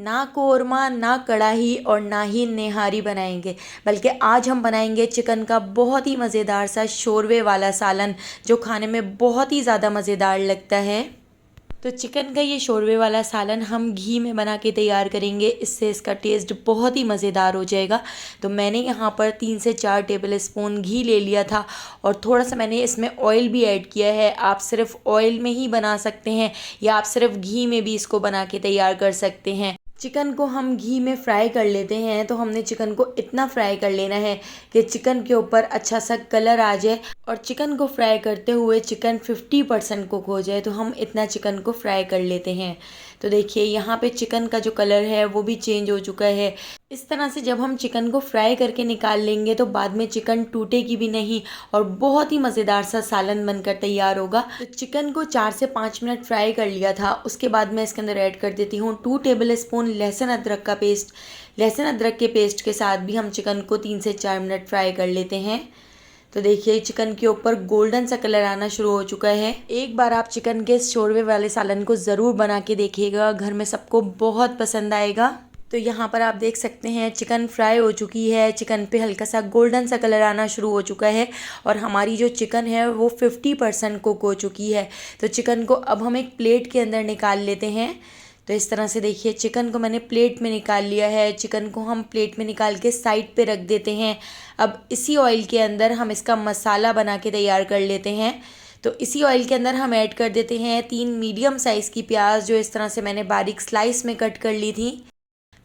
ना कोरमा, ना कढ़ाई और ना ही निहारी बनाएंगे, बल्कि आज हम बनाएंगे चिकन का बहुत ही मज़ेदार सा शोरवे वाला सालन, जो खाने में बहुत ही ज़्यादा मज़ेदार लगता है। तो चिकन का ये शोरवे वाला सालन हम घी में बना के तैयार करेंगे, इससे इसका टेस्ट बहुत ही मज़ेदार हो जाएगा। तो मैंने यहाँ पर 3 से 4 टेबल स्पून घी ले लिया था और थोड़ा सा मैंने इसमें ऑयल भी ऐड किया है। आप सिर्फ ऑयल में ही बना सकते हैं या आप सिर्फ घी में भी इसको बना के तैयार कर सकते हैं। चिकन को हम घी में फ्राई कर लेते हैं, तो हमने चिकन को इतना फ्राई कर लेना है कि चिकन के ऊपर अच्छा सा कलर आ जाए और चिकन को फ्राई करते हुए चिकन 50% कुक हो जाए, तो हम इतना चिकन को फ्राई कर लेते हैं। तो देखिए यहाँ पे चिकन का जो कलर है वो भी चेंज हो चुका है। इस तरह से जब हम चिकन को फ्राई करके निकाल लेंगे तो बाद में चिकन टूटेगी भी नहीं और बहुत ही मज़ेदार सा सालन बनकर तैयार होगा। तो चिकन को 4 से 5 मिनट फ्राई कर लिया था। उसके बाद मैं इसके अंदर ऐड कर देती हूँ 2 टेबल स्पून लहसुन अदरक का पेस्ट। लहसुन अदरक के पेस्ट के साथ भी हम चिकन को 3 से 4 मिनट फ्राई कर लेते हैं। तो देखिए चिकन के ऊपर गोल्डन सा कलर आना शुरू हो चुका है। एक बार आप चिकन के शोरवे वाले सालन को ज़रूर बना के देखिएगा, घर में सबको बहुत पसंद आएगा। तो यहाँ पर आप देख सकते हैं चिकन फ्राई हो चुकी है, चिकन पे हल्का सा गोल्डन सा कलर आना शुरू हो चुका है और हमारी जो चिकन है वो 50% कुक हो चुकी है। तो चिकन को अब हम एक प्लेट के अंदर निकाल लेते हैं। तो इस तरह से देखिए चिकन को मैंने प्लेट में निकाल लिया है। चिकन को हम प्लेट में निकाल के साइड पे रख देते हैं। अब इसी ऑयल के अंदर हम इसका मसाला बना के तैयार कर लेते हैं। तो इसी ऑयल के अंदर हम ऐड कर देते हैं 3 मीडियम साइज़ की प्याज, जो इस तरह से मैंने बारीक स्लाइस में कट कर ली थी।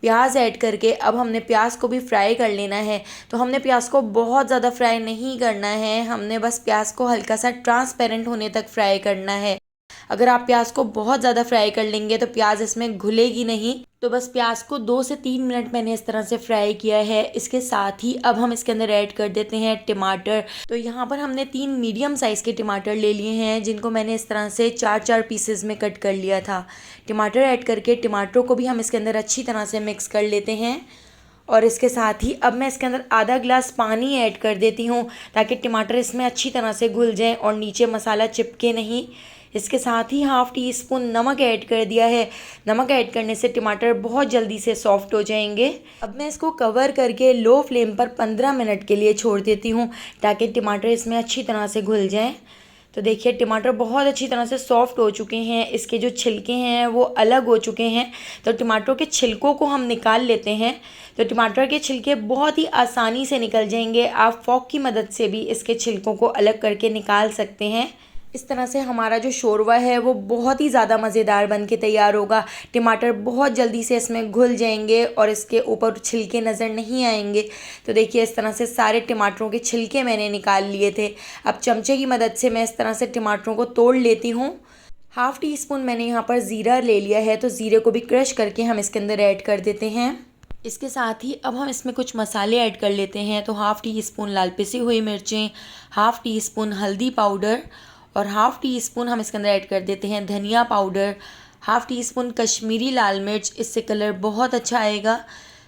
प्याज ऐड करके अब हमने प्याज को भी फ्राई कर लेना है। तो हमने प्याज को बहुत ज़्यादा फ्राई नहीं करना है, हमने बस प्याज को हल्का सा ट्रांसपेरेंट होने तक फ्राई करना है। अगर आप प्याज को बहुत ज़्यादा फ्राई कर लेंगे तो प्याज इसमें घुलेगी नहीं। तो बस प्याज को 2 से 3 मिनट मैंने इस तरह से फ्राई किया है। इसके साथ ही अब हम इसके अंदर ऐड कर देते हैं टमाटर। तो यहाँ पर हमने 3 मीडियम साइज़ के टमाटर ले लिए हैं, जिनको मैंने इस तरह से 4-4 पीसेस में कट कर लिया था। टमाटर ऐड करके टमाटरों को भी हम इसके अंदर अच्छी तरह से मिक्स कर लेते हैं और इसके साथ ही अब मैं इसके अंदर आधा ग्लास पानी ऐड कर देती हूँ, ताकि टमाटर इसमें अच्छी तरह से घुल जाएँ और नीचे मसाला चिपके नहीं। इसके साथ ही हाफ़ टी स्पून नमक ऐड कर दिया है। नमक ऐड करने से टमाटर बहुत जल्दी से सॉफ्ट हो जाएंगे। अब मैं इसको कवर करके लो फ्लेम पर 15 मिनट के लिए छोड़ देती हूँ, ताकि टमाटर इसमें अच्छी तरह से घुल जाएं। तो देखिए टमाटर बहुत अच्छी तरह से सॉफ्ट हो चुके हैं, इसके जो छिलके हैं वो अलग हो चुके हैं। तो टमाटरों के छिलकों को हम निकाल लेते हैं। तो टमाटर के छिलके बहुत ही आसानी से निकल जाएंगे। आप फॉक की मदद से भी इसके छिलकों को अलग करके निकाल सकते हैं। इस तरह से हमारा जो शोरवा है वो बहुत ही ज़्यादा मज़ेदार बन के तैयार होगा। टमाटर बहुत जल्दी से इसमें घुल जाएंगे और इसके ऊपर छिलके नज़र नहीं आएंगे। तो देखिए इस तरह से सारे टमाटरों के छिलके मैंने निकाल लिए थे। अब चमचे की मदद से मैं इस तरह से टमाटरों को तोड़ लेती हूँ। हाफ़ टी स्पून मैंने यहाँ पर ज़ीरा ले लिया है, तो ज़ीरे को भी क्रश करके हम इसके अंदर ऐड कर देते हैं। इसके साथ ही अब हम इसमें कुछ मसाले ऐड कर लेते हैं। तो हाफ़ टी स्पून लाल पिसी हुई मिर्चें, हाफ़ टी स्पून हल्दी पाउडर और हाफ़ टी स्पून हम इसके अंदर ऐड कर देते हैं धनिया powder, half teaspoon Kashmiri लाल मिर्च, इससे कलर बहुत अच्छा आएगा।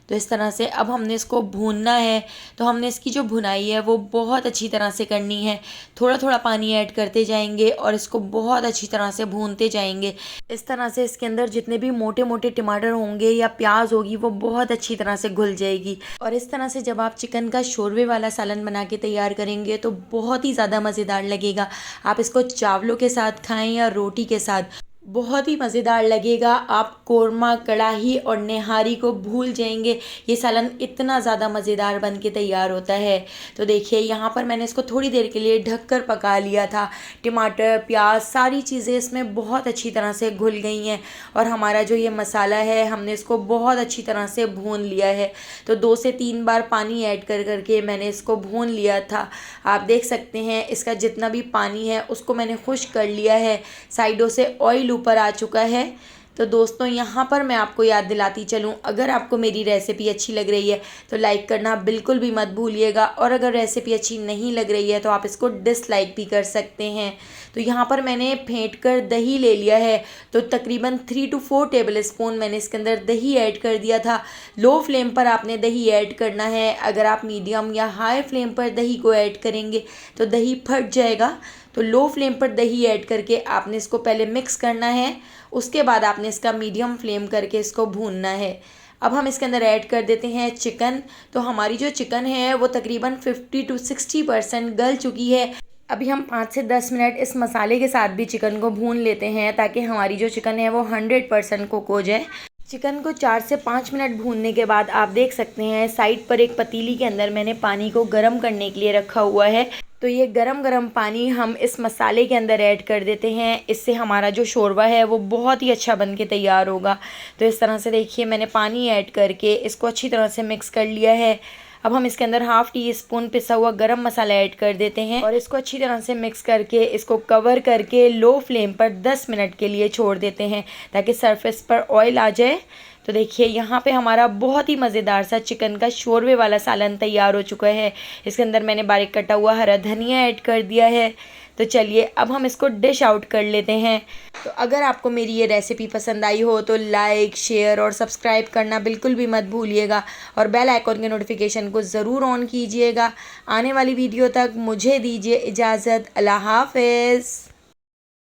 तो इस तरह से अब हमने इसको भूनना है। तो हमने इसकी जो भुनाई है वो बहुत अच्छी तरह से करनी है। थोड़ा थोड़ा पानी ऐड करते जाएंगे और इसको बहुत अच्छी तरह से भूनते जाएंगे। इस तरह से इसके अंदर जितने भी मोटे मोटे टमाटर होंगे या प्याज होगी वो बहुत अच्छी तरह से घुल जाएगी। और इस तरह से जब आप चिकन का शोरवे वाला सालन बना के तैयार करेंगे तो बहुत ही ज़्यादा मज़ेदार लगेगा। आप इसको चावलों के साथ खाएँ या रोटी के साथ, बहुत ही मज़ेदार लगेगा। आप कोरमा, कढ़ाई और निहारी को भूल जाएंगे। ये सालन इतना ज़्यादा मज़ेदार बन के तैयार होता है। तो देखिए यहाँ पर मैंने इसको थोड़ी देर के लिए ढककर पका लिया था। टमाटर, प्याज, सारी चीज़ें इसमें बहुत अच्छी तरह से घुल गई हैं और हमारा जो ये मसाला है हमने इसको बहुत अच्छी तरह से भून लिया है। तो 2 से 3 बार पानी ऐड कर करके मैंने इसको भून लिया था। आप देख सकते हैं इसका जितना भी पानी है उसको मैंने खुश्क कर लिया है। साइडों से ऑयल ऊपर आ चुका है। तो दोस्तों यहाँ पर मैं आपको याद दिलाती चलूँ, अगर आपको मेरी रेसिपी अच्छी लग रही है तो लाइक करना बिल्कुल भी मत भूलिएगा, और अगर रेसिपी अच्छी नहीं लग रही है तो आप इसको डिसलाइक भी कर सकते हैं। तो यहाँ पर मैंने फेंट कर दही ले लिया है। तो तकरीबन 3 to 4 टेबल स्पून मैंने इसके अंदर दही ऐड कर दिया था। लो फ्लेम पर आपने दही ऐड करना है। अगर आप मीडियम या हाई फ्लेम पर दही को ऐड करेंगे तो दही फट जाएगा। तो लो फ्लेम पर दही ऐड करके आपने इसको पहले मिक्स करना है। उसके बाद आपने इसका मीडियम फ्लेम करके इसको भूनना है। अब हम इसके अंदर ऐड कर देते हैं चिकन। तो हमारी जो चिकन है वो तकरीबन 50 to 60% गल चुकी है। अभी हम 5 से 10 मिनट इस मसाले के साथ भी चिकन को भून लेते हैं ताकि हमारी जो चिकन है वो 100% कुक हो जाए। चिकन को 4 से 5 मिनट भूनने के बाद आप देख सकते हैं साइड पर एक पतीली के अंदर मैंने पानी को गर्म करने के लिए रखा हुआ है। तो ये गरम गरम पानी हम इस मसाले के अंदर ऐड कर देते हैं। इससे हमारा जो शोरबा है वो बहुत ही अच्छा बन के तैयार होगा। तो इस तरह से देखिए मैंने पानी ऐड करके इसको अच्छी तरह से मिक्स कर लिया है। अब हम इसके अंदर हाफ़ टी स्पून पिसा हुआ गरम मसाला ऐड कर देते हैं और इसको अच्छी तरह से मिक्स करके इसको कवर करके लो फ्लेम पर 10 मिनट के लिए छोड़ देते हैं ताकि सरफेस पर ऑयल आ जाए। तो देखिए यहाँ पे हमारा बहुत ही मज़ेदार सा चिकन का शोरबे वाला सालन तैयार हो चुका है। इसके अंदर मैंने बारीक कटा हुआ हरा धनिया ऐड कर दिया है। तो चलिए अब हम इसको डिश आउट कर लेते हैं। तो अगर आपको मेरी ये रेसिपी पसंद आई हो तो लाइक, शेयर और सब्सक्राइब करना बिल्कुल भी मत भूलिएगा और बेल आइकॉन के नोटिफिकेशन को ज़रूर ऑन कीजिएगा। आने वाली वीडियो तक मुझे दीजिए इजाज़त। अल्लाह हाफ़िज़।